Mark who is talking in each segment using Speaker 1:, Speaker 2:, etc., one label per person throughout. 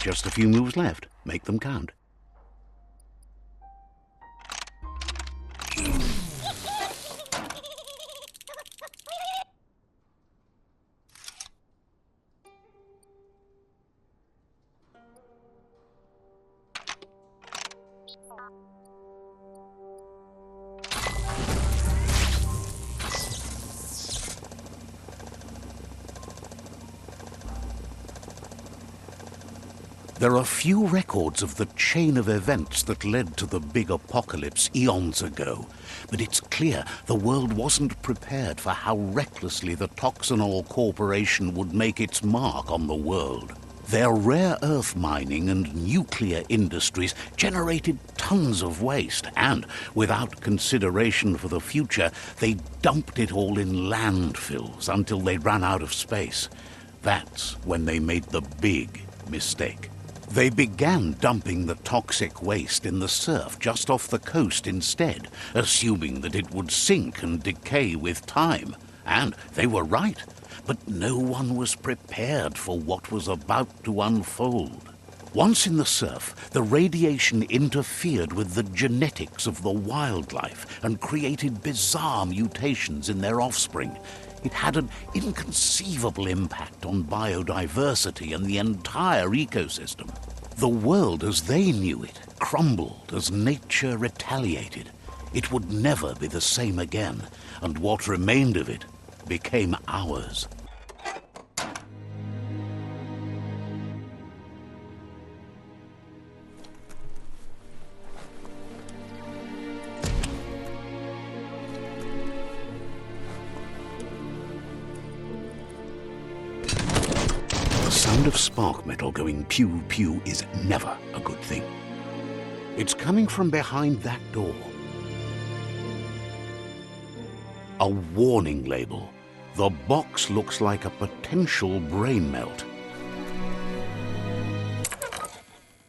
Speaker 1: Just a few moves left. Make them count. There are few records of the chain of events that led to the big apocalypse eons ago, but it's clear the world wasn't prepared for how recklessly the Toxanol Corporation would make its mark on the world. Their rare earth mining and nuclear industries generated tons of waste, and without consideration for the future, they dumped it all in landfills until they ran out of space. That's when they made the big mistake. They began dumping the toxic waste in the surf just off the coast instead, assuming that it would sink and decay with time. And they were right, but no one was prepared for what was about to unfold. Once in the surf, the radiation interfered with the genetics of the wildlife and created bizarre mutations in their offspring. It had an inconceivable impact on biodiversity and the entire ecosystem. The world as they knew it crumbled as nature retaliated. It would never be the same again, and what remained of it became ours. The sound of spark metal going pew-pew is never a good thing. It's coming from behind that door. A warning label. The box looks like a potential brain melt.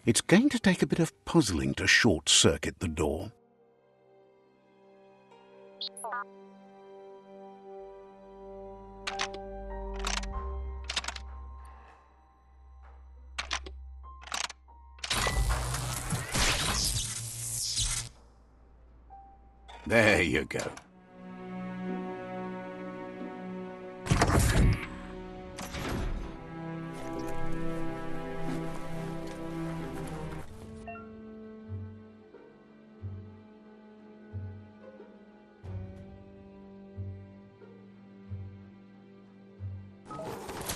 Speaker 1: It's going to take a bit of puzzling to short-circuit the door. There you go.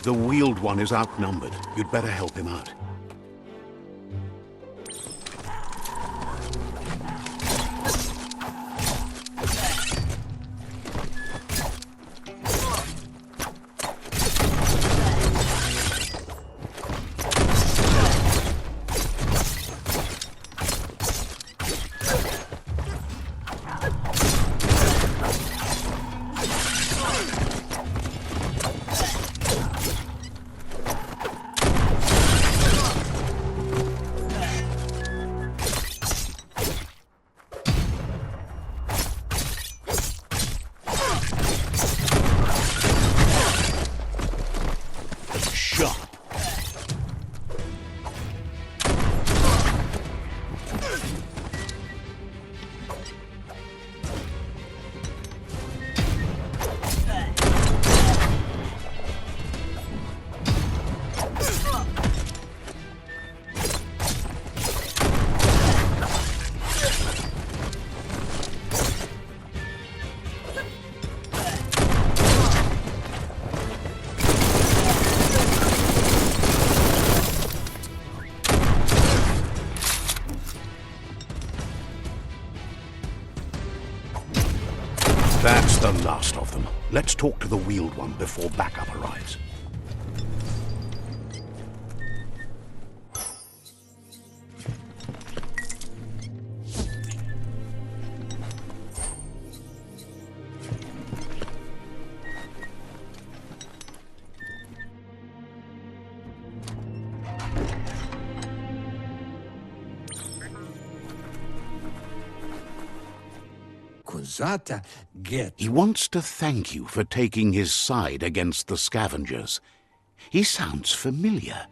Speaker 1: The wheeled one is outnumbered. You'd better help him out. That's the last of them. Let's talk to the wheeled one before backup arrives. He wants to thank you for taking his side against the scavengers. He sounds familiar.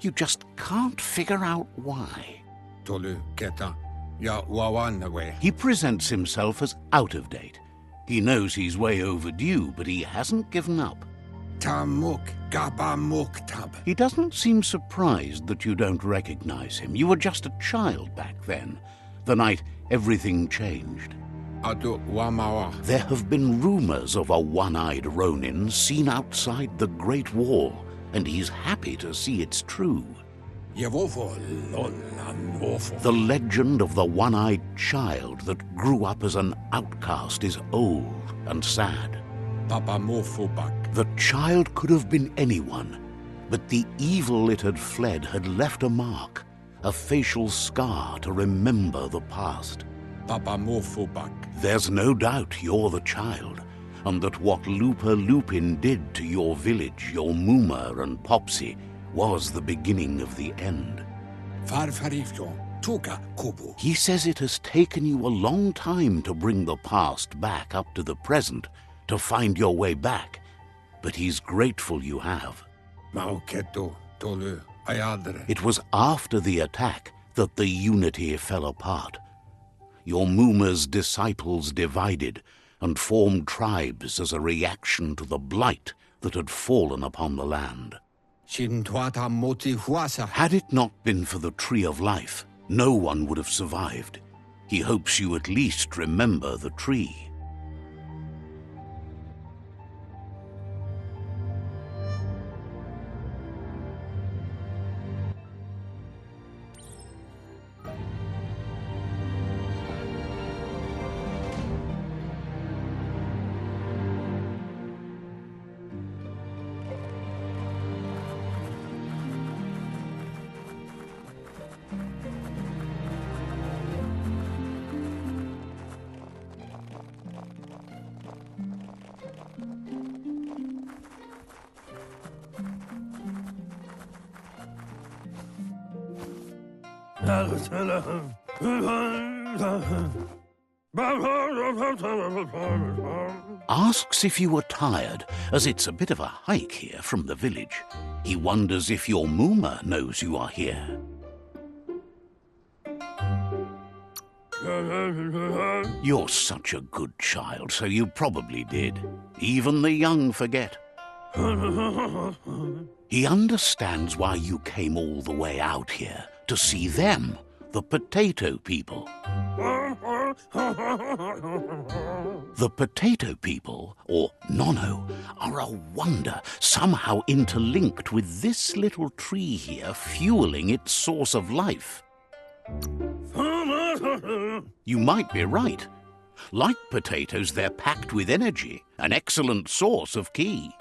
Speaker 1: You just can't figure out why.
Speaker 2: Tolu keta. Ya wawan.
Speaker 1: He presents himself as out of date. He knows he's way overdue, but he hasn't given up.
Speaker 2: Tamuk gabamuk tab.
Speaker 1: He doesn't seem surprised that you don't recognize him. You were just a child back then, the night everything changed.
Speaker 2: Adu wamawa.
Speaker 1: There have been rumors of a one-eyed Ronin seen outside the Great Wall, and he's happy to see it's true. The legend of the one-eyed child that grew up as an outcast is old and sad. The child could have been anyone, but the evil it had fled had left a mark, a facial scar to remember the past. There's no doubt you're the child, and that what Lupa Lupin did to your village, your Muma and Popsy, was the beginning of the end. He says it has taken you a long time to bring the past back up to the present, to find your way back, but he's grateful you have. It was after the attack that the unity fell apart. Your Muma's disciples divided and formed tribes as a reaction to the blight that had fallen upon the land. Had it not been for the Tree of Life, no one would have survived. He hopes you at least remember the tree. Asks if you were tired, as it's a bit of a hike here from the village. He wonders if your Muma knows you are here. You're such a good child, so you probably did. Even the young forget. He understands why you came all the way out here, to see them, the potato people. The potato people, or Nono, are a wonder, somehow interlinked with this little tree here, fueling its source of life. You might be right. Like potatoes, they're packed with energy, an excellent source of ki.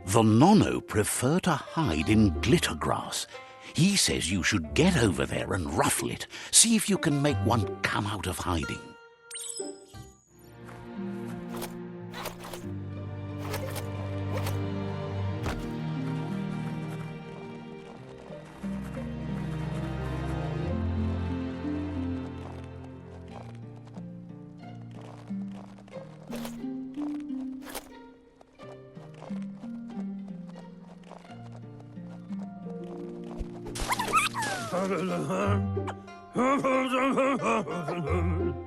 Speaker 1: The Nono prefer to hide in glitter grass. He says you should get over there and ruffle it. See if you can make one come out of hiding.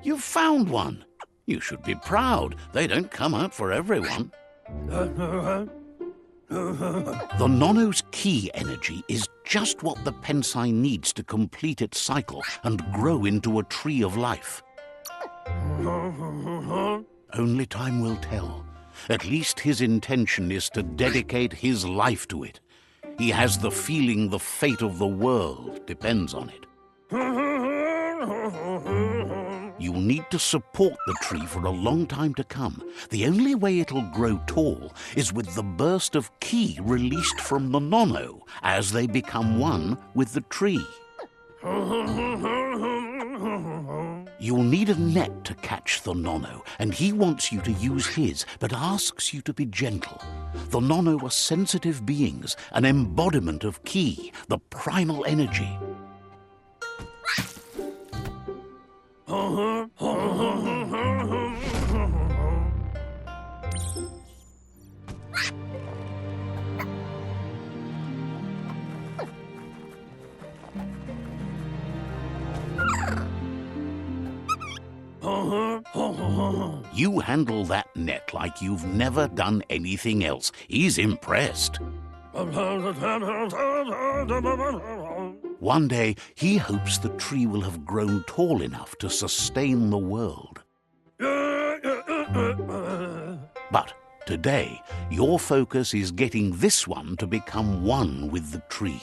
Speaker 1: You've found one. You should be proud. They don't come out for everyone. The Nono's ki energy is just what the Pensai needs to complete its cycle and grow into a tree of life. Only time will tell. At least his intention is to dedicate his life to it. He has the feeling the fate of the world depends on it. You'll need to support the tree for a long time to come. The only way it'll grow tall is with the burst of ki released from the Nono as they become one with the tree. You'll need a net to catch the Nono, and he wants you to use his, but asks you to be gentle. The Nono are sensitive beings, an embodiment of ki, the primal energy. You handle that net like you've never done anything else. He's impressed. One day, he hopes the tree will have grown tall enough to sustain the world. But today, your focus is getting this one to become one with the tree.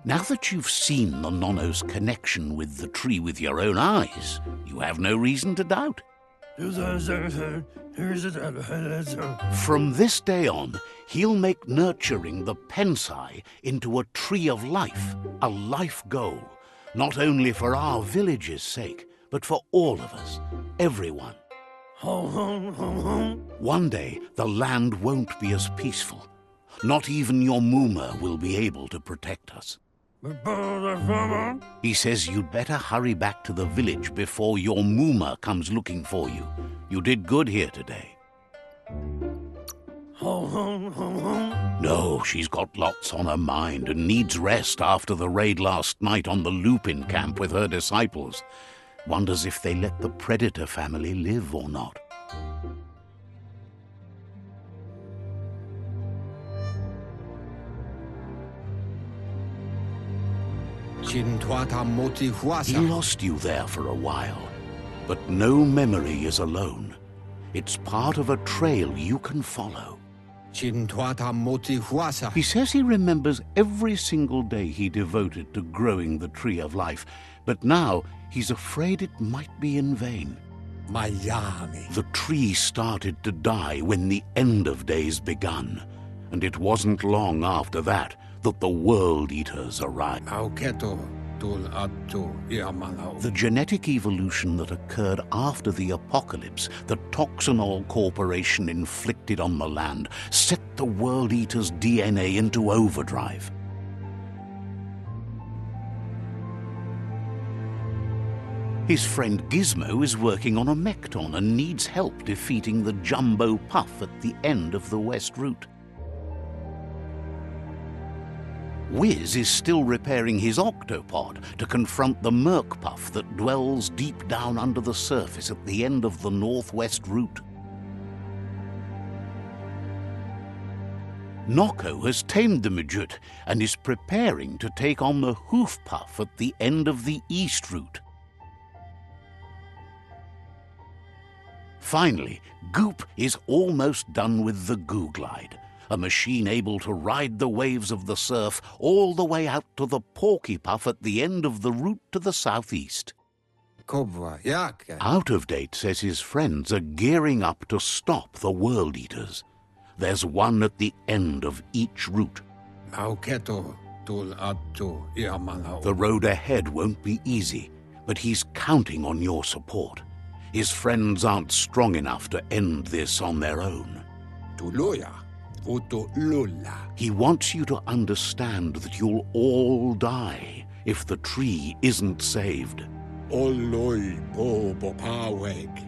Speaker 1: Now that you've seen the Nonno's connection with the tree with your own eyes, you have no reason to doubt. From this day on, he'll make nurturing the Pensai into a tree of life, a life goal, not only for our village's sake, but for all of us, everyone. One day, the land won't be as peaceful. Not even your Mooma will be able to protect us. He says you'd better hurry back to the village before your Mooma comes looking for you. You did good here today. No, she's got lots on her mind and needs rest after the raid last night on the Lupin camp with her disciples. Wonders if they let the Predator family live or not. He lost you there for a while, but no memory is alone. It's part of a trail you can follow. He says he remembers every single day he devoted to growing the tree of life, but now he's afraid it might be in vain. The tree started to die when the end of days begun, and it wasn't long after that the World Eaters arrived. The genetic evolution that occurred after the apocalypse that Toxanol Corporation inflicted on the land set the World Eaters' DNA into overdrive. His friend Gizmo is working on a Mekton and needs help defeating the Jumbo Puff at the end of the West Route. Wiz is still repairing his octopod to confront the Merc Puff that dwells deep down under the surface at the end of the Northwest Route. Noko has tamed the Midget and is preparing to take on the Hoof Puff at the end of the East Route. Finally, Goop is almost done with the Goo-Glide, a machine able to ride the waves of the surf all the way out to the Porky Puff at the end of the route to the southeast. Out of Date says his friends are gearing up to stop the World Eaters. There's one at the end of each route. The road ahead won't be easy, but he's counting on your support. His friends aren't strong enough to end this on their own. He wants you to understand that you'll all die if the tree isn't saved.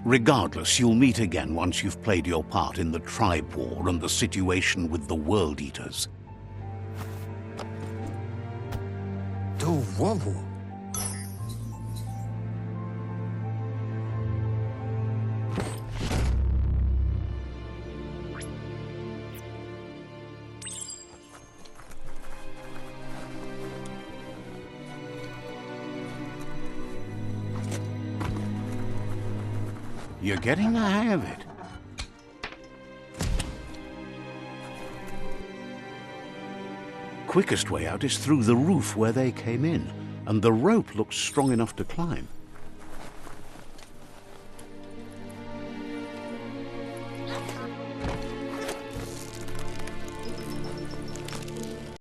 Speaker 1: Regardless, you'll meet again once you've played your part in the tribe war and the situation with the World Eaters. You're getting the hang of it. Quickest way out is through the roof where they came in, and the rope looks strong enough to climb.